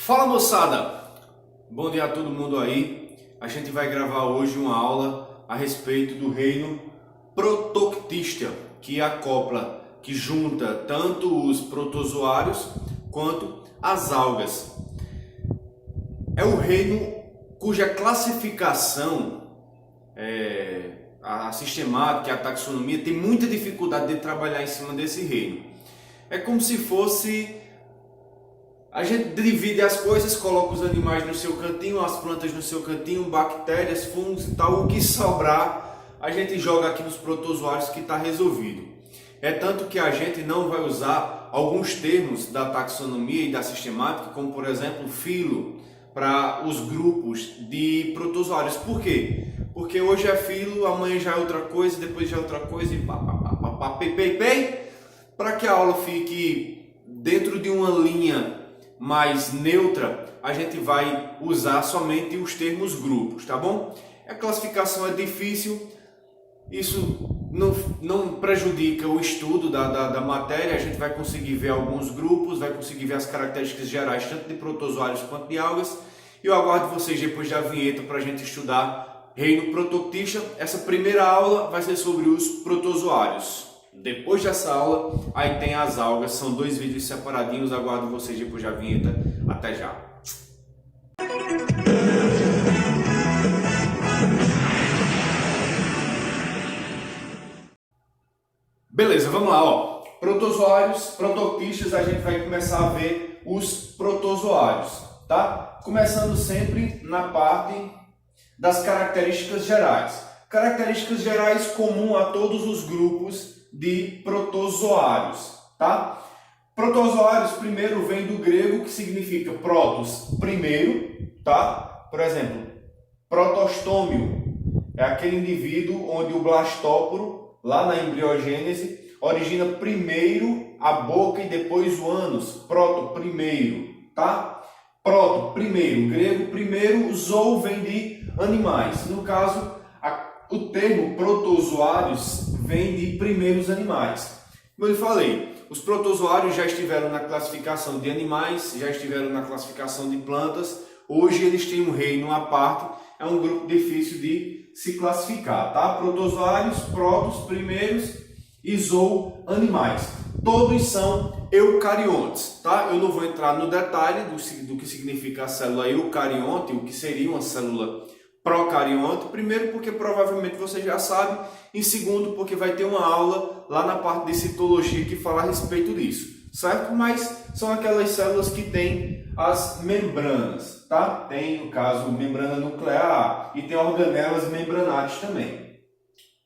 Fala moçada, bom dia a todo mundo aí. A gente vai gravar hoje uma aula a respeito do reino Protoctista, que acopla, que junta tanto os protozoários quanto as algas. É o reino cuja classificação, a sistemática, a taxonomia tem muita dificuldade de trabalhar em cima desse reino. É como se fosse... A gente divide as coisas, coloca os animais no seu cantinho, as plantas no seu cantinho, bactérias, fungos e tal. O que sobrar, a gente joga aqui nos protozoários que está resolvido. É tanto que a gente não vai usar alguns termos da taxonomia e da sistemática, como por exemplo filo, para os grupos de protozoários. Por quê? Porque hoje é filo, amanhã já é outra coisa, depois já é outra coisa e para que a aula fique dentro de uma linha mais neutra, a gente vai usar somente os termos grupos, tá bom? A classificação é difícil, isso não prejudica o estudo da matéria, a gente vai conseguir ver alguns grupos, vai conseguir ver as características gerais, tanto de protozoários quanto de algas, e eu aguardo vocês depois da vinheta para a gente estudar reino Protoctista. Essa primeira aula vai ser sobre os protozoários. Depois dessa aula, aí tem as algas, são dois vídeos separadinhos, aguardo vocês depois da vinheta, até já. Beleza, vamos lá, ó. Protozoários, protoctistas, a gente vai começar a ver os protozoários, tá? Começando sempre na parte das características gerais. Características gerais comum a todos os grupos de protozoários, tá? Protozoários primeiro vem do grego, que significa protos, primeiro, tá? Por exemplo, protostômio é aquele indivíduo onde o blastóporo, lá na embriogênese, origina primeiro a boca e depois o ânus, proto, primeiro, tá? Proto, primeiro, grego, primeiro, zoou vem de animais, no caso, o termo protozoários vem de primeiros animais. Como eu falei, os protozoários já estiveram na classificação de animais, já estiveram na classificação de plantas. Hoje eles têm um reino à parte, é um grupo difícil de se classificar, tá? Protozoários, protos, primeiros e zoo, animais. Todos são eucariontes, tá? Eu não vou entrar no detalhe do que significa a célula eucarionte, o que seria uma célula procarionte, primeiro porque provavelmente você já sabe, e segundo porque vai ter uma aula lá na parte de citologia que fala a respeito disso, certo? Mas são aquelas células que têm as membranas, tá? Tem, no caso, membrana nuclear e tem organelas membranares também.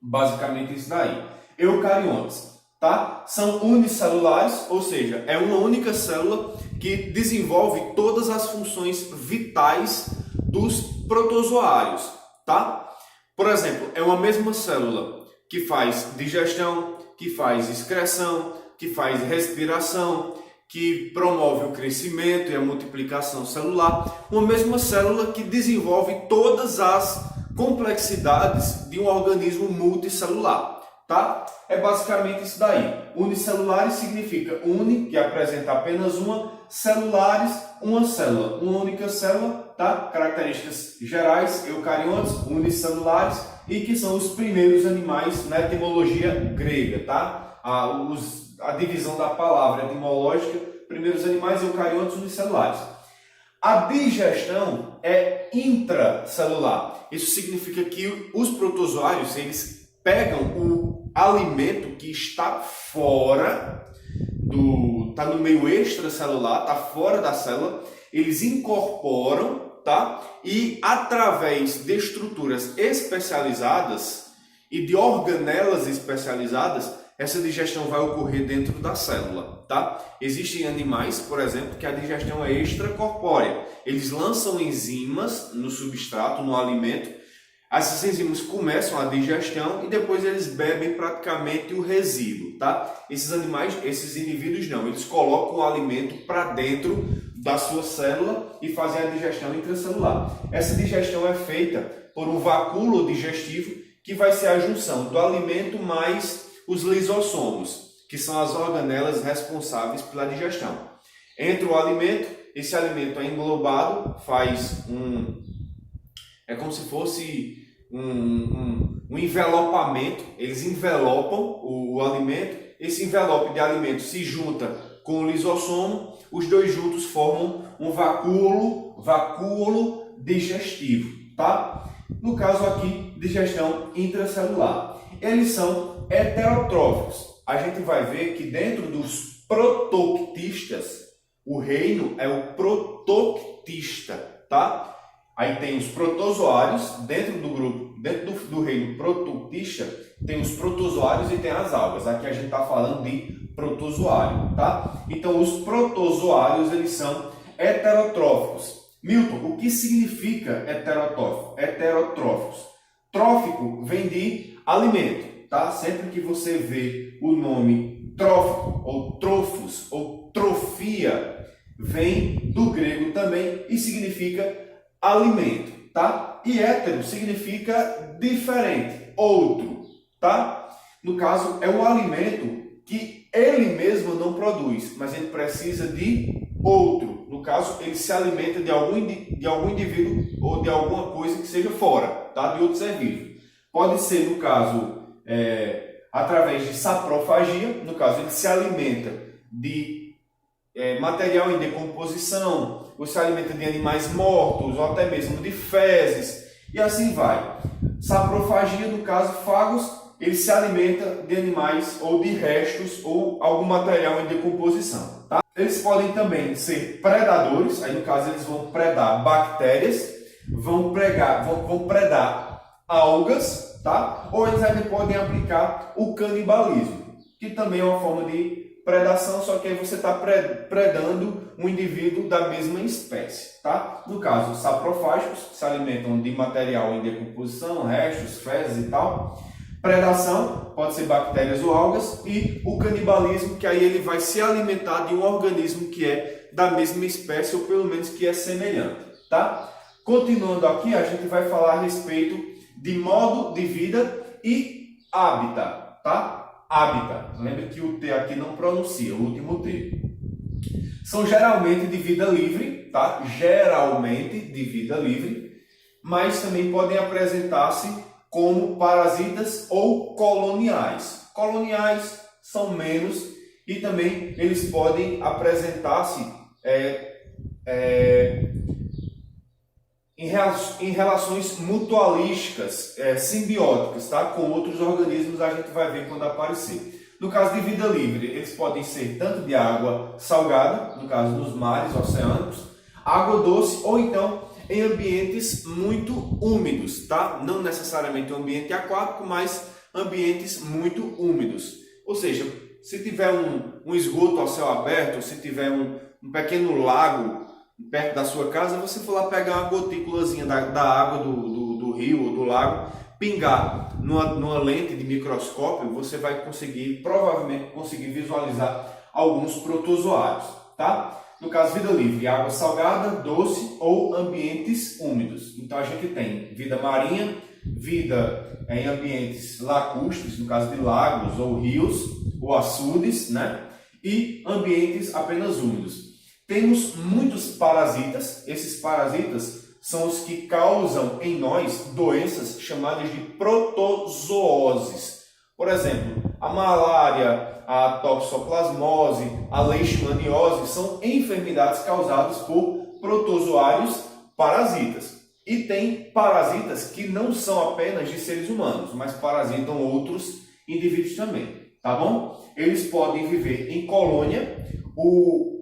Basicamente isso daí. Eucariontes, tá? São unicelulares, ou seja, é uma única célula que desenvolve todas as funções vitais dos protozoários, tá? Por exemplo, é uma mesma célula que faz digestão, que faz excreção, que faz respiração, que promove o crescimento e a multiplicação celular. Uma mesma célula que desenvolve todas as complexidades de um organismo multicelular, tá? É basicamente isso daí. Unicelulares significa uni, que apresenta apenas uma, celulares, uma célula, uma única célula, tá? Características gerais, eucariontes, unicelulares e que são os primeiros animais na etimologia grega, tá? A divisão da palavra etimológica, primeiros animais, eucariontes, unicelulares. A digestão é intracelular. Isso significa que os protozoários, eles pegam o alimento que está fora está no meio extracelular, está fora da célula, eles incorporam, tá? E através de estruturas especializadas e de organelas especializadas, essa digestão vai ocorrer dentro da célula, tá? Existem animais, por exemplo, que a digestão é extracorpórea. Eles lançam enzimas no substrato, no alimento. Essas enzimas começam a digestão e depois eles bebem praticamente o resíduo, tá? Esses animais, esses indivíduos não, eles colocam o alimento para dentro da sua célula e fazem a digestão intracelular. Essa digestão é feita por um vacúolo digestivo que vai ser a junção do alimento mais os lisossomos, que são as organelas responsáveis pela digestão. Entra o alimento esse alimento é englobado, é como se fosse um envelopamento, eles envelopam o alimento, esse envelope de alimento se junta com o lisossomo, os dois juntos formam um vacúolo digestivo, tá? No caso aqui, digestão intracelular. Eles são heterotróficos. A gente vai ver que dentro dos protoctistas, o reino é o protoctista, tá? Aí tem os protozoários, dentro do reino protoctista, tem os protozoários e tem as algas. Aqui a gente está falando de protozoário, tá? Então, os protozoários, eles são heterotróficos. Milton, o que significa heterotróficos? Trófico vem de alimento, tá? Sempre que você vê o nome trófico, ou trofos, ou trofia, vem do grego também e significa alimento, tá? E hétero significa diferente, outro, tá? No caso, é o alimento que ele mesmo não produz, mas ele precisa de outro. No caso, ele se alimenta de algum indivíduo ou de alguma coisa que seja fora, tá? De outro ser vivo. Pode ser, no caso, através de saprofagia, no caso, ele se alimenta de material em decomposição, ou se alimenta de animais mortos, ou até mesmo de fezes, e assim vai. Saprofagia, no caso, fagos, ele se alimenta de animais ou de restos ou algum material em decomposição, tá? Eles podem também ser predadores, aí no caso eles vão predar bactérias, vão predar algas, tá? Ou eles ainda podem aplicar o canibalismo, que também é uma forma de predação, só que aí você está predando um indivíduo da mesma espécie, tá? No caso, saprofágicos, que se alimentam de material em decomposição, restos, fezes e tal. Predação, pode ser bactérias ou algas, e o canibalismo, que aí ele vai se alimentar de um organismo que é da mesma espécie, ou pelo menos que é semelhante, tá? Continuando aqui, a gente vai falar a respeito de modo de vida e hábitat, tá? Hábitat. Lembre que o T aqui não pronuncia, o último T. São geralmente de vida livre, tá? Geralmente de vida livre, mas também podem apresentar-se como parasitas ou coloniais. Coloniais são menos e também eles podem apresentar-se em relações mutualísticas, simbióticas, tá? Com outros organismos, a gente vai ver quando aparecer. No caso de vida livre, eles podem ser tanto de água salgada, no caso nos mares, oceânicos, água doce ou então em ambientes muito úmidos, tá? Não necessariamente um ambiente aquático, mas ambientes muito úmidos. Ou seja, se tiver um esgoto ao céu aberto, se tiver um pequeno lago perto da sua casa, você for lá pegar uma gotículazinha da água do rio ou do lago, pingar numa lente de microscópio, você vai provavelmente conseguir visualizar alguns protozoários, tá? No caso, vida livre, água salgada, doce ou ambientes úmidos. Então, a gente tem vida marinha, vida em ambientes lacustres, no caso de lagos ou rios ou açudes, né? E ambientes apenas úmidos. Temos muitos parasitas. Esses parasitas são os que causam em nós doenças chamadas de protozooses. Por exemplo, a malária, a toxoplasmose, a leishmaniose são enfermidades causadas por protozoários parasitas. E tem parasitas que não são apenas de seres humanos, mas parasitam outros indivíduos também, tá bom? Eles podem viver em colônia. O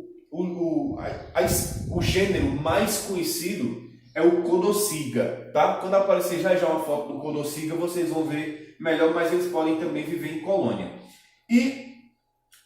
gênero mais conhecido é o Codociga, tá? Quando aparecer já uma foto do Codociga, vocês vão ver melhor, mas eles podem também viver em colônia. E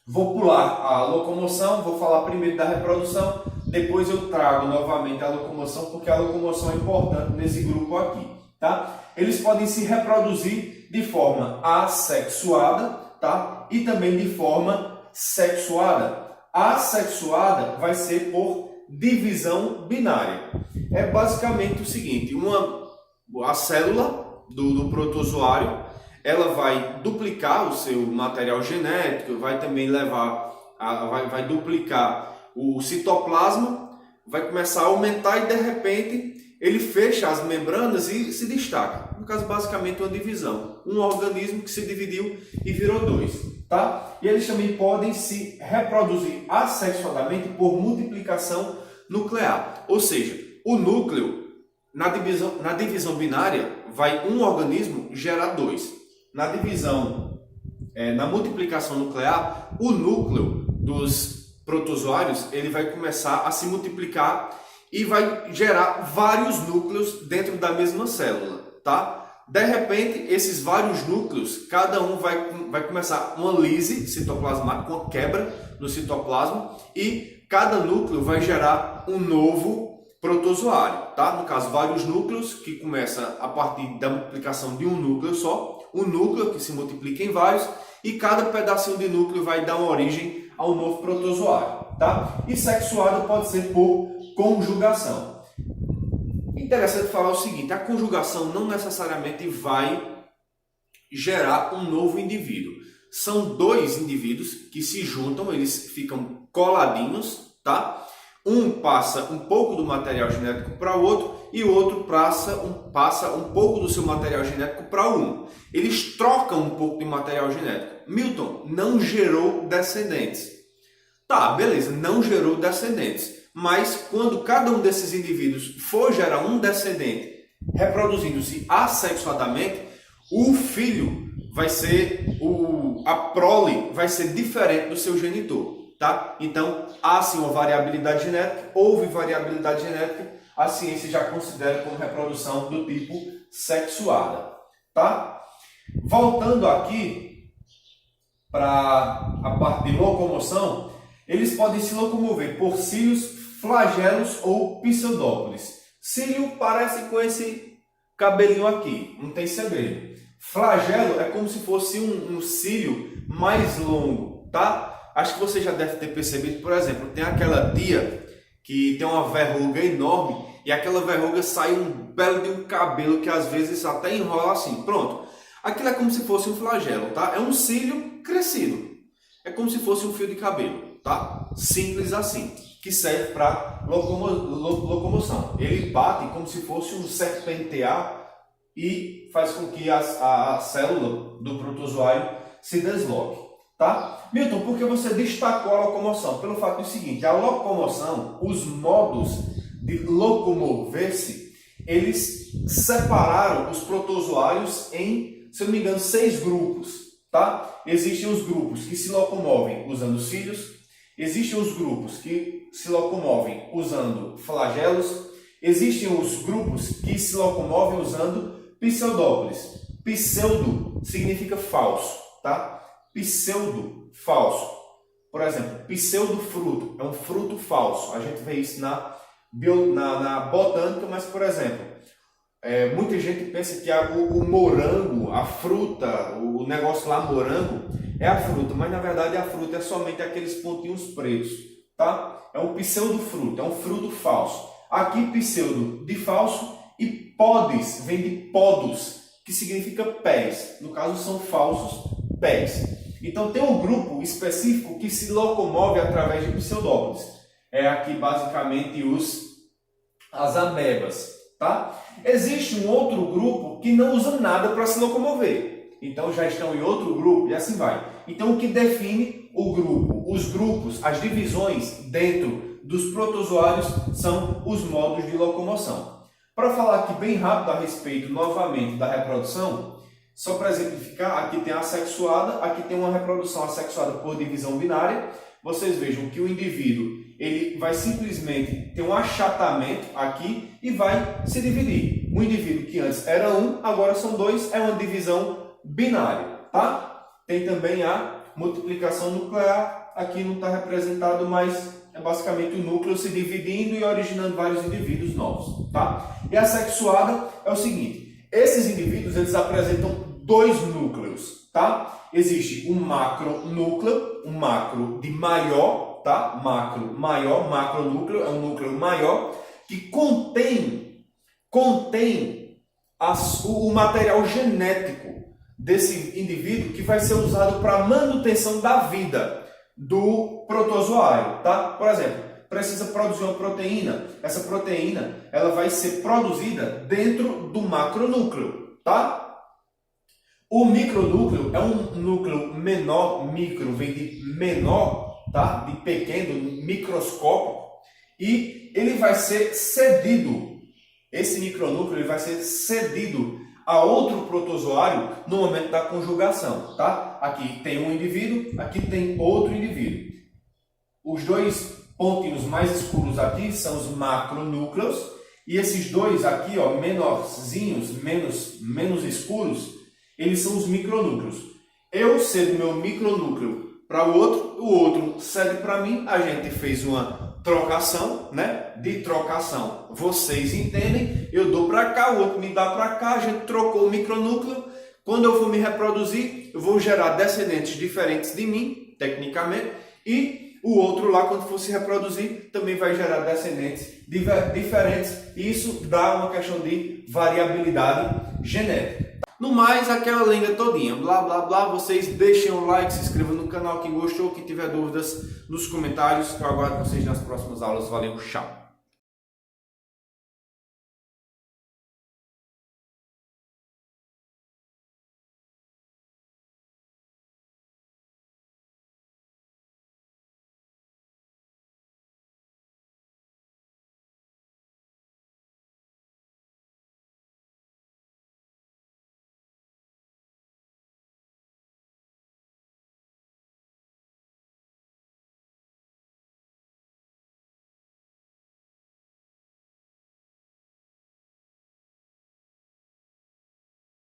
vou pular a locomoção, vou falar primeiro da reprodução, depois eu trago novamente a locomoção, porque a locomoção é importante nesse grupo aqui, tá? Eles podem se reproduzir de forma assexuada, tá? E também de forma sexuada. A assexuada vai ser por divisão binária. É basicamente o seguinte, a célula do protozoário, ela vai duplicar o seu material genético, vai também vai duplicar o citoplasma, vai começar a aumentar e de repente ele fecha as membranas e se destaca. No caso, basicamente uma divisão. Um organismo que se dividiu e virou dois. Tá? E eles também podem se reproduzir assexuadamente por multiplicação nuclear. Ou seja, o núcleo, na divisão binária, vai um organismo gerar dois. Na divisão, na multiplicação nuclear, o núcleo dos protozoários ele vai começar a se multiplicar e vai gerar vários núcleos dentro da mesma célula, tá? De repente, esses vários núcleos, cada um vai começar uma lise citoplasmática, uma quebra no citoplasma, e cada núcleo vai gerar um novo protozoário, tá? No caso, vários núcleos que começa a partir da multiplicação de um núcleo só, um núcleo que se multiplica em vários, e cada pedacinho de núcleo vai dar uma origem a um novo protozoário, tá? E sexuado pode ser por conjugação. Interessante falar o seguinte, a conjugação não necessariamente vai gerar um novo indivíduo. São dois indivíduos que se juntam, eles ficam coladinhos, tá? Um passa um pouco do material genético para o outro e o outro passa um pouco do seu material genético para um. Eles trocam um pouco de material genético. Milton não gerou descendentes. Tá, beleza, não gerou descendentes. Mas quando cada um desses indivíduos for gerar um descendente reproduzindo-se assexuadamente, o filho vai ser, a prole vai ser diferente do seu genitor, tá? Então, há sim uma variabilidade genética, houve variabilidade genética, a ciência já considera como reprodução do tipo sexuada, tá? Voltando aqui para a parte de locomoção, eles podem se locomover por cílios, flagelos ou pseudópodes. Cílio parece com esse cabelinho aqui, não tem segredo. Flagelo é como se fosse um cílio mais longo, tá? Acho que você já deve ter percebido, por exemplo, tem aquela tia que tem uma verruga enorme e aquela verruga sai um belo de um cabelo que às vezes até enrola assim. Pronto. Aquilo é como se fosse um flagelo, tá? É um cílio crescido. É como se fosse um fio de cabelo, tá? Simples assim, que serve para locomoção. Ele bate como se fosse um serpentear e faz com que a célula do protozoário se desloque, tá? Milton, por que você destacou a locomoção? Pelo fato do seguinte, a locomoção, os modos de locomover-se, eles separaram os protozoários em, se eu não me engano, 6 grupos, tá? Existem os grupos que se locomovem usando cílios, existem os grupos que se locomovem usando flagelos, existem os grupos que se locomovem usando pseudópodes. Pseudo significa falso, tá? Pseudo, falso. Por exemplo, pseudofruto é um fruto falso. A gente vê isso na botânica, mas, por exemplo, muita gente pensa que o morango, a fruta, o negócio lá morango, é a fruta, mas na verdade a fruta é somente aqueles pontinhos pretos, tá? É um pseudofruto, é um fruto falso. Aqui pseudo de falso e podes vem de podos, que significa pés. No caso são falsos pés. Então tem um grupo específico que se locomove através de pseudópodes. É aqui basicamente as amebas, tá? Existe um outro grupo que não usa nada para se locomover. Então já estão em outro grupo e assim vai. Então o que define o grupo, os grupos, as divisões dentro dos protozoários são os modos de locomoção. Para falar aqui bem rápido a respeito novamente da reprodução, só para exemplificar, aqui tem a assexuada, aqui tem uma reprodução assexuada por divisão binária. Vocês vejam que o indivíduo ele vai simplesmente ter um achatamento aqui e vai se dividir. Um indivíduo que antes era um, agora são dois, é uma divisão binária, tá? Tem também a multiplicação nuclear, aqui não está representado, mas é basicamente o núcleo se dividindo e originando vários indivíduos novos, tá? E a sexuada é o seguinte, esses indivíduos eles apresentam 2 núcleos, tá? Existe um macronúcleo, um macro de maior, tá? Macronúcleo é um núcleo maior que contém o material genético desse indivíduo que vai ser usado para a manutenção da vida do protozoário, tá? Por exemplo, precisa produzir uma proteína. Essa proteína ela vai ser produzida dentro do macronúcleo, tá? O micronúcleo é um núcleo menor, micro vem de menor, tá? De pequeno, microscópico, e ele vai ser cedido. Esse micronúcleo ele vai ser cedido a outro protozoário no momento da conjugação, tá? Aqui tem um indivíduo, aqui tem outro indivíduo. Os dois pontinhos mais escuros aqui são os macronúcleos e esses dois aqui, ó, menorzinhos, menos escuros, eles são os micronúcleos. Eu cedo meu micronúcleo para o outro cede para mim, a gente fez uma trocação, né? De trocação. Vocês entendem? Eu dou para cá, o outro me dá para cá, a gente trocou o micronúcleo. Quando eu for me reproduzir, eu vou gerar descendentes diferentes de mim, tecnicamente, e o outro lá, quando for se reproduzir, também vai gerar descendentes diferentes. E isso dá uma questão de variabilidade genética. No mais, aquela lenda todinha, blá blá blá, vocês deixem um like, se inscrevam no canal, quem gostou, quem tiver dúvidas nos comentários, eu aguardo vocês nas próximas aulas, valeu, tchau!